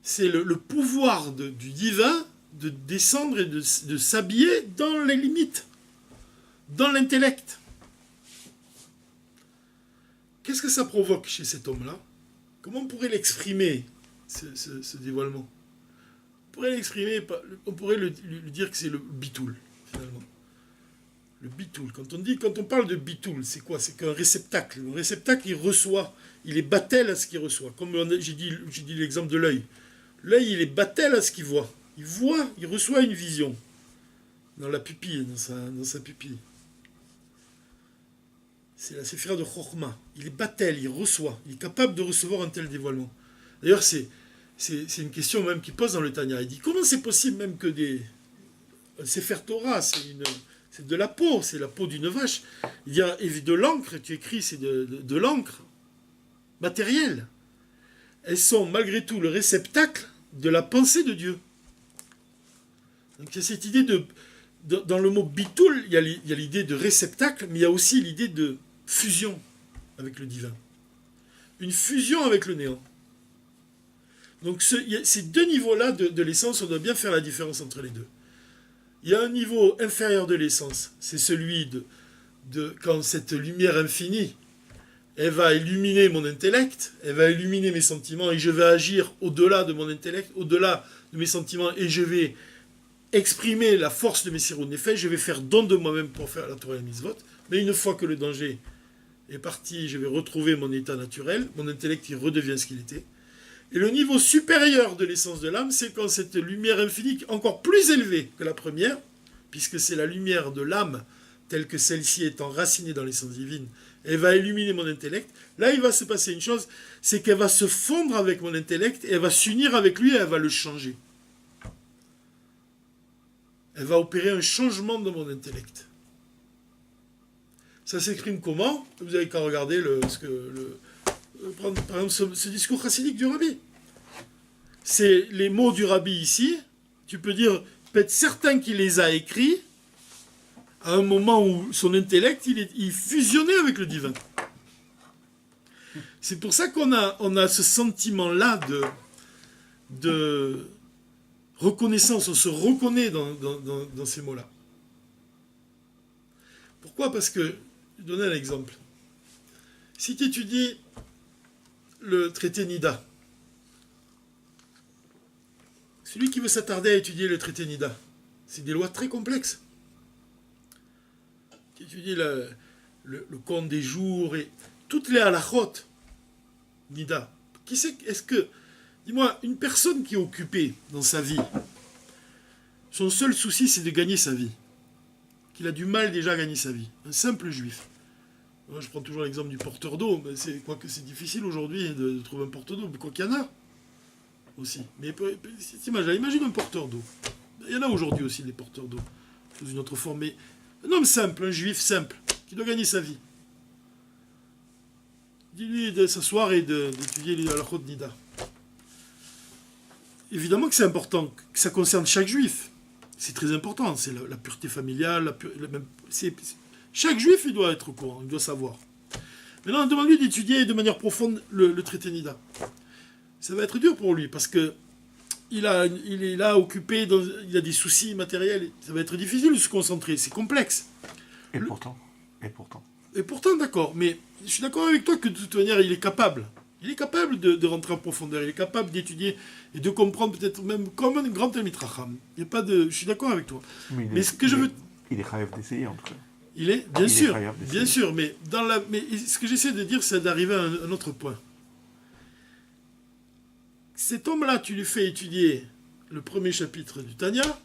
A: C'est le pouvoir du divin de descendre et de s'habiller dans les limites, dans l'intellect. Qu'est-ce que ça provoque chez cet homme-là? Comment on pourrait l'exprimer, ce dévoilement? On pourrait lui dire que c'est le bitoul, finalement. Le bitoul. Quand on parle de bitoul, c'est quoi? C'est qu'un réceptacle. Le réceptacle, il reçoit, il est battel à ce qu'il reçoit. Comme j'ai dit l'exemple de l'œil. L'œil, il est battel à ce qu'il voit. Il reçoit une vision dans la pupille, dans sa pupille. C'est la séphira de Chokhmah. Il est battel, il reçoit. Il est capable de recevoir un tel dévoilement. D'ailleurs, c'est une question même qu'il pose dans le Tanya. Il dit, comment c'est possible même que un Sefer Torah, c'est de la peau, c'est la peau d'une vache. Il dit, et de l'encre, tu écris, c'est de l'encre matérielle. Elles sont malgré tout le réceptacle de la pensée de Dieu. Donc il y a cette idée dans le mot bitoul, il y a l'idée de réceptacle, mais il y a aussi l'idée de fusion avec le divin. Une fusion avec le néant. Donc ces deux niveaux-là de l'essence, on doit bien faire la différence entre les deux. Il y a un niveau inférieur de l'essence, c'est celui de quand cette lumière infinie, elle va illuminer mon intellect, elle va illuminer mes sentiments, et je vais agir au-delà de mon intellect, au-delà de mes sentiments, et je vais exprimer la force de mes sirot nefesh, je vais faire don de moi-même pour faire la Torah et la mitzvot, mais une fois que le danger est parti, je vais retrouver mon état naturel, mon intellect il redevient ce qu'il était. Et le niveau supérieur de l'essence de l'âme, c'est quand cette lumière infinie, encore plus élevée que la première, puisque c'est la lumière de l'âme, telle que celle-ci est enracinée dans l'essence divine, elle va illuminer mon intellect. Là, il va se passer une chose, c'est qu'elle va se fondre avec mon intellect, et elle va s'unir avec lui, et elle va le changer. Elle va opérer un changement de mon intellect. Ça s'exprime comment? Vous avez qu'à regarder par exemple ce discours chassidique du rabbi. C'est les mots du rabbi ici. Tu peux dire, peut être certain qu'il les a écrits à un moment où son intellect il fusionnait avec le divin. C'est pour ça qu'on a ce sentiment-là de reconnaissance. On se reconnaît dans ces mots-là. Pourquoi? Parce que, je vais donner un exemple. Si tu étudies le traité Nida, celui qui veut s'attarder à étudier le traité Nida, c'est des lois très complexes. Tu étudies le compte des jours et toutes les halachot Nida. Dis-moi, une personne qui est occupée dans sa vie, son seul souci c'est de gagner sa vie, qu'il a du mal déjà à gagner sa vie, un simple juif. Moi, je prends toujours l'exemple du porteur d'eau, mais quoique c'est difficile aujourd'hui de trouver un porteur d'eau, mais quoi qu'il y en a aussi. Mais imagine un porteur d'eau. Il y en a aujourd'hui aussi des porteurs d'eau, sous une autre forme, mais un homme simple, un juif simple, qui doit gagner sa vie. Dis-lui de s'asseoir et d'étudier les halachot de Nida. Évidemment que c'est important, que ça concerne chaque juif. C'est très important, c'est la pureté familiale, chaque juif, il doit être au courant, il doit savoir. Maintenant, demande-lui d'étudier de manière profonde le traité Nida. Ça va être dur pour lui, parce que il est là occupé, il a des soucis matériels, ça va être difficile de se concentrer, c'est complexe.
B: Et pourtant,
A: d'accord, mais je suis d'accord avec toi que de toute manière, il est capable. Il est capable de rentrer en profondeur, il est capable d'étudier et de comprendre peut-être même comme un grand Talmid Chacham. Je suis d'accord avec toi.
B: Mais ce que je veux... Il est chayav d'essayer en tout cas.
A: Il est, bien sûr, mais ce que j'essaie de dire, c'est d'arriver à un autre point. Cet homme-là, tu lui fais étudier le premier chapitre du Tanya,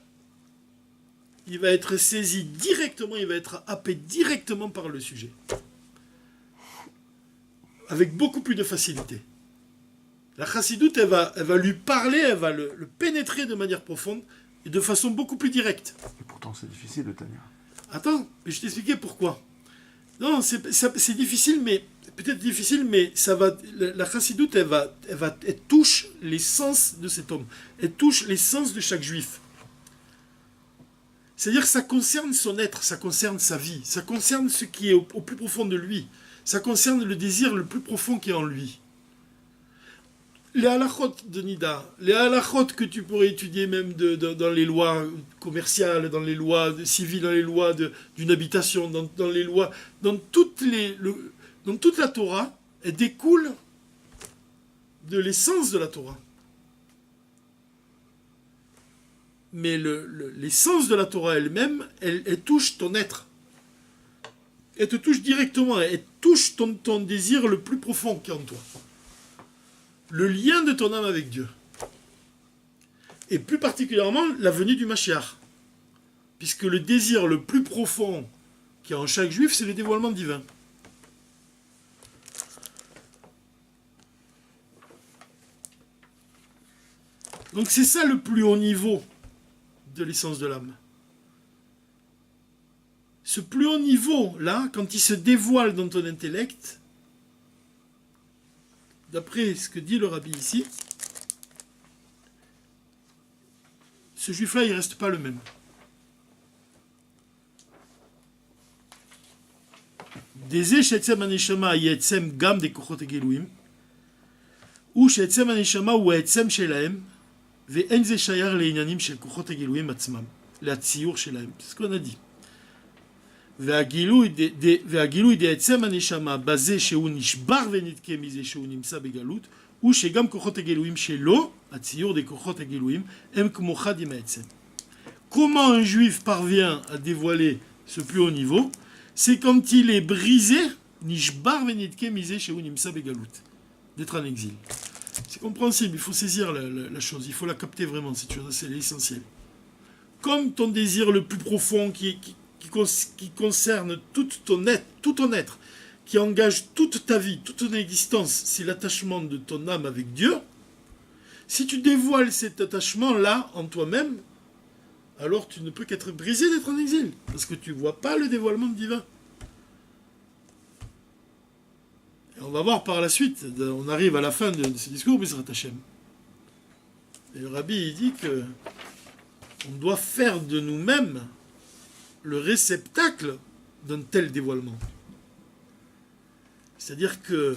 A: il va être saisi directement, il va être happé directement par le sujet. Avec beaucoup plus de facilité. La chassidoute, elle va lui parler, elle va le pénétrer de manière profonde et de façon beaucoup plus directe.
B: Et pourtant, c'est difficile le Tanya.
A: Attends, mais je t'expliquais pourquoi. Non, c'est difficile, mais peut-être difficile, mais ça va. La chassidoute, elle touche l'essence de cet homme. Elle touche l'essence de chaque juif. C'est-à-dire que ça concerne son être, ça concerne sa vie, ça concerne ce qui est au plus profond de lui, ça concerne le désir le plus profond qui est en lui. Les halachot de Nida, les halachot que tu pourrais étudier même dans les lois commerciales, dans les lois civiles, dans les lois d'une habitation, dans les lois, dans toute la Torah, elle découle de l'essence de la Torah. Mais l'essence de la Torah elle-même, elle touche ton être. Elle te touche directement, elle touche ton désir le plus profond qui est en toi. Le lien de ton âme avec Dieu. et plus particulièrement la venue du Mashiach. Puisque le désir le plus profond qu'il y a en chaque juif, c'est le dévoilement divin. Donc c'est ça le plus haut niveau de l'essence de l'âme. Ce plus haut niveau-là, quand il se dévoile dans ton intellect, d'après ce que dit le rabbi ici, ce juif-là, il ne reste pas le même. Désé she'etzem haneshama ye'etzem gam de kochot hageluim, ou she'etzem haneshama ou etzem shelahem, ve'en ze shayar le'inyanim shel kochot hageluim atzmam, le'atziyur shelahem. C'est ce qu'on a dit. והגילוי דעצם הנשמה בזה שהוא נשבר ונתקה מזה שהוא נמצא בגלות, הוא שגם כוחות הגילויים שלו, הציור des כוחות הגילויים, הם כמו חד עם העצם. Comment un juif parvient à dévoiler ce plus haut niveau? C'est quand il est brisé, נשבר ונתקה מזה שהוא נמצא בגלות, d'être en exil. C'est compréhensible, il faut saisir la chose, il faut la capter vraiment, c'est l'essentiel. Comme ton désir le plus profond qui concerne tout ton être, qui engage toute ta vie, toute ton existence, c'est l'attachement de ton âme avec Dieu. Si tu dévoiles cet attachement-là en toi-même, alors tu ne peux qu'être brisé d'être en exil, parce que tu ne vois pas le dévoilement divin. Et on va voir par la suite, on arrive à la fin de ce discours, Bezrat Hashem. Et le Rabbi il dit que on doit faire de nous-mêmes le réceptacle d'un tel dévoilement. C'est-à-dire que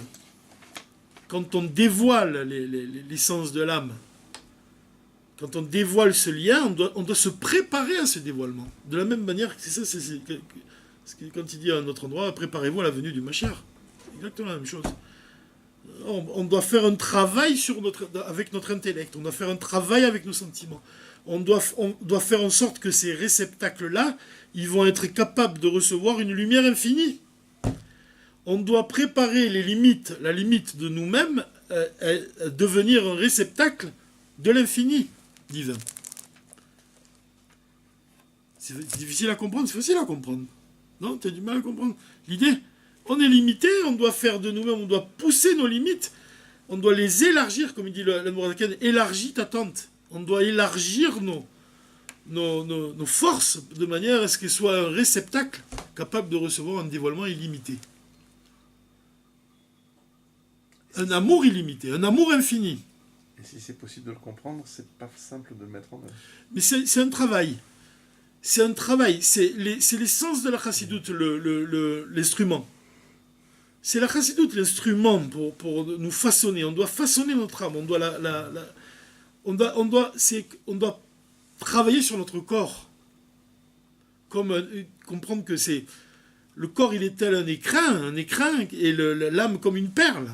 A: quand on dévoile l'essence de l'âme, quand on dévoile ce lien, on doit se préparer à ce dévoilement. De la même manière que c'est ça, quand il dit à un autre endroit, préparez-vous à la venue du Mashiach. C'est exactement la même chose. On doit faire un travail avec notre intellect, on doit faire un travail avec nos sentiments. On doit faire en sorte que ces réceptacles-là, ils vont être capables de recevoir une lumière infinie. On doit préparer la limite de nous-mêmes à devenir un réceptacle de l'infini divin. C'est difficile à comprendre, c'est facile à comprendre. Non, tu as du mal à comprendre. L'idée, on est limité, on doit faire de nous-mêmes, on doit pousser nos limites, on doit les élargir, comme il dit l'Admorazaken, élargis ta tente. On doit élargir nos forces de manière à ce qu'elles soient un réceptacle capable de recevoir un dévoilement illimité. Un amour illimité, un amour infini.
B: Et si c'est possible de le comprendre, c'est pas simple de le mettre en œuvre.
A: Mais c'est un travail. C'est un travail. C'est l'essence de la chassidoute, l'instrument. C'est la chassidoute, l'instrument pour nous façonner. On doit façonner notre âme. On doit travailler sur notre corps. Comprendre que le corps, il est tel un écrin et l'âme comme une perle.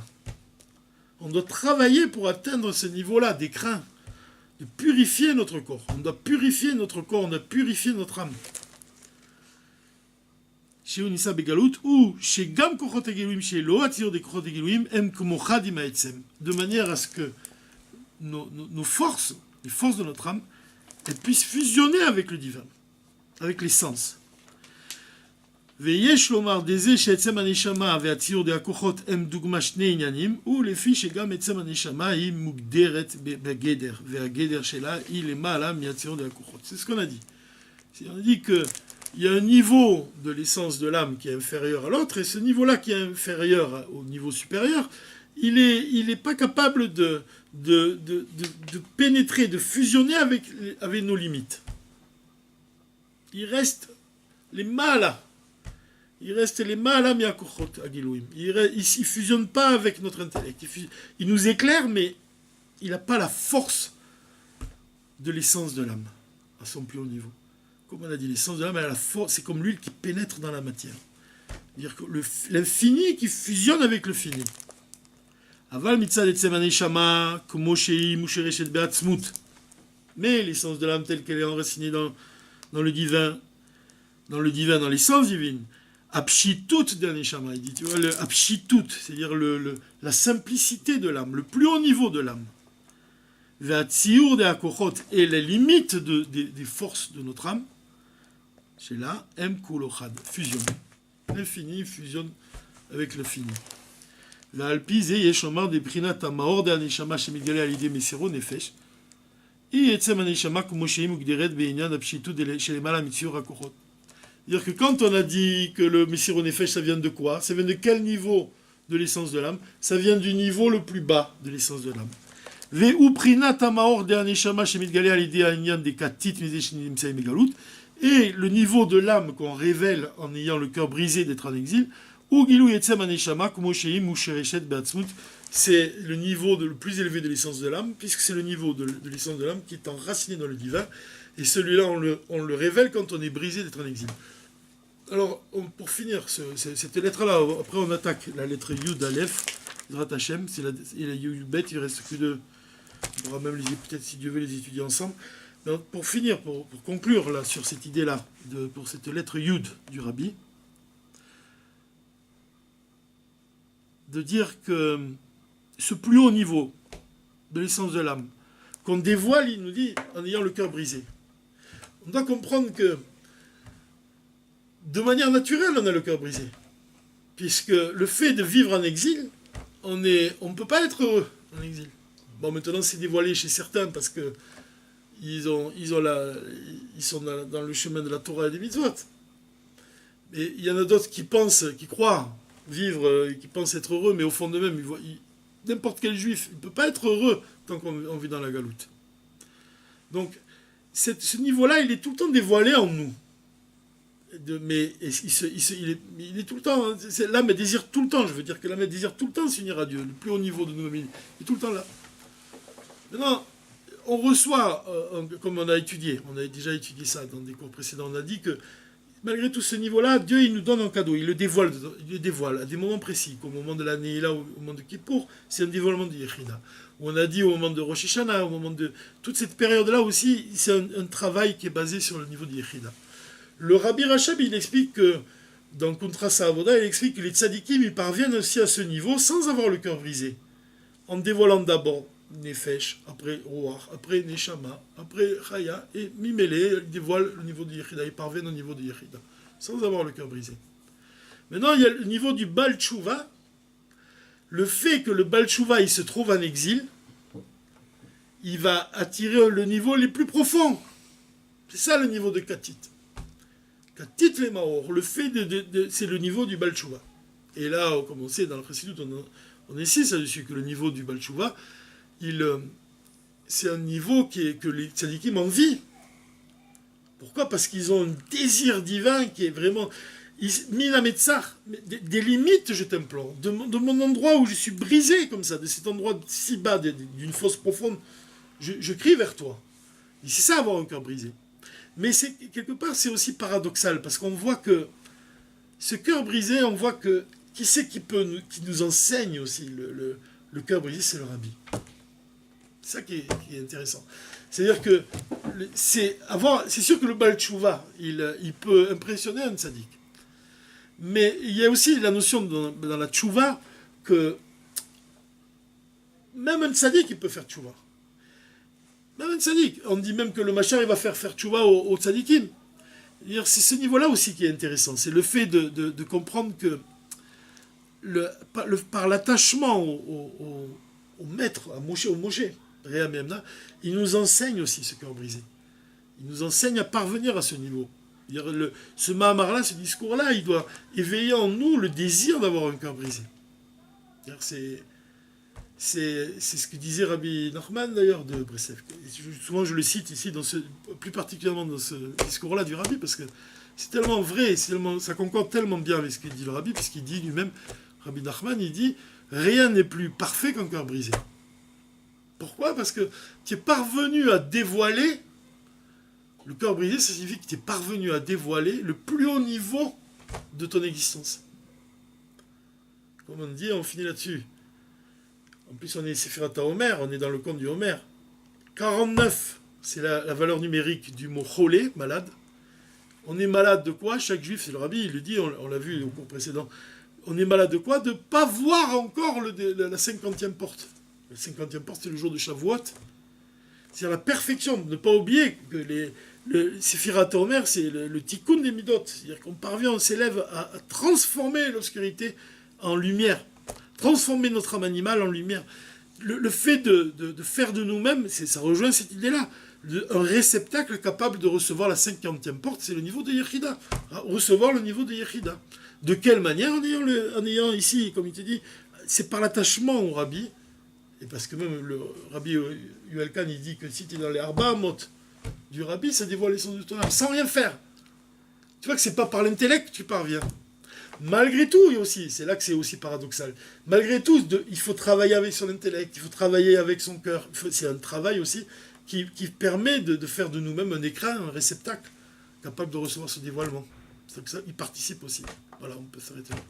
A: On doit travailler pour atteindre ce niveau-là d'écrin, de purifier notre corps. On doit purifier notre corps, on doit purifier notre âme. Chez Unissa Begalut ou chez Gam Kochot Hageluim, chez Lo Atzir de Kochot Hageluim, Em Kumochad Im Ha'etzem. De manière à ce que nos forces, les forces de notre âme, elles puissent fusionner avec le divin, avec l'essence. ויש לומר דזה שעצם הנשמה והציור דהכוחות הם דוגמה שני עניינים, ולפי שגם עצם הנשמה היא מוגדרת בגדר, והגדר שלה היא למעלה מהציור דהכוחות. C'est ce qu'on a dit. On a dit qu'il y a un niveau de l'essence de l'âme qui est inférieur à l'autre, et ce niveau-là qui est inférieur au niveau supérieur, il est pas capable de pénétrer, de fusionner avec nos limites. Il reste les malas. Il reste les malas miakochot hagiluim. Il ne fusionne pas avec notre intellect. Il nous éclaire, mais il n'a pas la force de l'essence de l'âme à son plus haut niveau. Comme on a dit, l'essence de l'âme, elle a la force. C'est comme l'huile qui pénètre dans la matière. C'est-à-dire que l'infini qui fusionne avec le fini. Aval mitzad etzem haneshama komo shei mushereshet be'atzmut. Mais l'essence de l'âme telle qu'elle est enracinée dans le divin, dans l'essence divine. Apshitut de l'aneshama, il dit, tu vois, le apshitut, c'est-à-dire la simplicité de l'âme, le plus haut niveau de l'âme. Ve'atziour de akochot, et les limites des forces de notre âme, c'est là, em kulochad, fusionne. L'infini fusionne avec le fini. Ve'alpi ze yeshomar de prinat ha'maor de haneshama shemidgale al yidei mesero nefesh, yetzem haneshama kumo sheim ugderet be'inyan ha'pshitud shelemala mitziur akochot. C'est-à-dire que quand on a dit que le mesero nefesh, ça vient de quoi? Ça vient de quel niveau de l'essence de l'âme? Ça vient du niveau le plus bas de l'essence de l'âme. Ve'u prinat ha'maor de haneshama shemidgale al yidei ha'inyan de katit mizeh nimtzai megalut. Et le niveau de l'âme qu'on révèle en ayant le cœur brisé d'être en exil, c'est le niveau le plus élevé de l'essence de l'âme, puisque c'est le niveau de l'essence de l'âme qui est enraciné dans le divin, et celui-là on le révèle quand on est brisé d'être en exil. Alors, pour finir cette lettre-là, après on attaque la lettre Yud Aleph, Zrat Hashem, c'est la Yud Bet, il reste que deux, on pourra même peut-être si Dieu veut les étudier ensemble. Donc, pour finir, pour conclure là, sur cette idée-là, pour cette lettre Yud du Rabbi, de dire que ce plus haut niveau de l'essence de l'âme, qu'on dévoile, il nous dit, en ayant le cœur brisé. On doit comprendre que, de manière naturelle, on a le cœur brisé. Puisque le fait de vivre en exil, on ne peut pas être heureux en exil. Bon, maintenant, c'est dévoilé chez certains parce que ils sont dans le chemin de la Torah et des mitzvot. Mais il y en a d'autres qui croient vivre, qui pensent être heureux, mais au fond d'eux-mêmes, n'importe quel juif, il ne peut pas être heureux tant qu'on vit dans la galoute. Donc, ce niveau-là, il est tout le temps dévoilé en nous. Mais il est tout le temps, l'âme désire tout le temps, je veux dire que l'âme désire tout le temps s'unir à Dieu, le plus haut niveau de nous-mêmes, il est tout le temps là. Maintenant, on reçoit, comme on a déjà étudié ça dans des cours précédents, on a dit que malgré tout ce niveau-là, Dieu il nous donne un cadeau, il le dévoile à des moments précis, comme au moment de l'année, là, au moment de Kippour, c'est un dévoilement de Yechida. On a dit au moment de Rosh Hashanah, au moment de toute cette période-là aussi, c'est un travail qui est basé sur le niveau de Yechida. Le Rabbi Rachab, il explique que, dans Kontra Sa'avoda, il explique que les tzadikim, ils parviennent aussi à ce niveau sans avoir le cœur brisé, en dévoilant d'abord Nefesh, après Ruach, après Neshama, après Chaya, et Mimele, il dévoile le niveau de Yechida, il parvient au niveau de Yechida, sans avoir le cœur brisé. Maintenant, il y a le niveau du Baal Tshuva. Le fait que le Baal Tshuva, il se trouve en exil, il va attirer le niveau les plus profonds. C'est ça le niveau de Katit. Katit le Maor, le fait c'est le niveau du Baal Tshuva. Et là, comme on sait, dans la précédente, on insiste là-dessus, que le niveau du Baal Tshuva, c'est un niveau que les tzadikim envient. Pourquoi? Parce qu'ils ont un désir divin qui est vraiment... Minametzar, des limites, je t'implore. De mon endroit où je suis brisé comme ça, de cet endroit si bas, d'une fosse profonde, je crie vers toi. Et c'est ça, avoir un cœur brisé. Mais quelque part, c'est aussi paradoxal, parce qu'on voit que ce cœur brisé, on voit que qui c'est qui nous enseigne aussi le cœur brisé, c'est le Rabbi. C'est ça qui est intéressant. C'est-à-dire que c'est sûr que le Baal Tshuva, il peut impressionner un tzaddik. Mais il y a aussi la notion dans la Tshuva que même un tzaddik, il peut faire Tshuva. Même un tzaddik. On dit même que le Machar, il va faire Tshuva aux tzaddikim. C'est ce niveau-là aussi qui est intéressant. C'est le fait de comprendre que par l'attachement au maître, au Moshe, Réa Memna, il nous enseigne aussi ce cœur brisé. Il nous enseigne à parvenir à ce niveau. Ce Mahamar-là, ce discours-là, il doit éveiller en nous le désir d'avoir un cœur brisé. C'est ce que disait Rabbi Nachman d'ailleurs de Breslev. Souvent je le cite ici, plus particulièrement dans ce discours-là du Rabbi, parce que c'est tellement vrai, ça concorde tellement bien avec ce que dit le Rabbi, puisqu'il dit lui-même, Rabbi Nachman, il dit « Rien n'est plus parfait qu'un cœur brisé ». Pourquoi? Parce que tu es parvenu à dévoiler, le cœur brisé, ça signifie que tu es parvenu à dévoiler le plus haut niveau de ton existence. Comme on dit, on finit là-dessus. En plus, on est Séphirat Homer, on est dans le conte du Homer. 49, c'est la valeur numérique du mot cholé, malade. On est malade de quoi? Chaque juif, c'est le Rabbi, il le dit, on l'a vu au cours précédent. On est malade de quoi? De ne pas voir encore la 50e porte. La 50e porte, c'est le jour de Shavuot. C'est-à-dire la perfection. Ne pas oublier que le Sephirat Omer, c'est le tikkun des midot. C'est-à-dire qu'on parvient, on s'élève à transformer l'obscurité en lumière. Transformer notre âme animale en lumière. Le fait de faire de nous-mêmes, ça rejoint cette idée-là. Un réceptacle capable de recevoir la 50e porte, c'est le niveau de Yechida. Recevoir le niveau de Yechida. De quelle manière? En ayant ici, comme il te dit, c'est par l'attachement au Rabbi. Et parce que même le Rabbi Yuval Khan, il dit que si tu es dans les Arba Amot du Rabbi, ça dévoile l'essence de ton âme, sans rien faire. Tu vois que c'est pas par l'intellect que tu parviens. Malgré tout, aussi, c'est là que c'est aussi paradoxal. Malgré tout, il faut travailler avec son intellect, il faut travailler avec son cœur. C'est un travail aussi qui permet de faire de nous-mêmes un écran, un réceptacle, capable de recevoir ce dévoilement. C'est que ça, il participe aussi. Voilà, on peut s'arrêter là.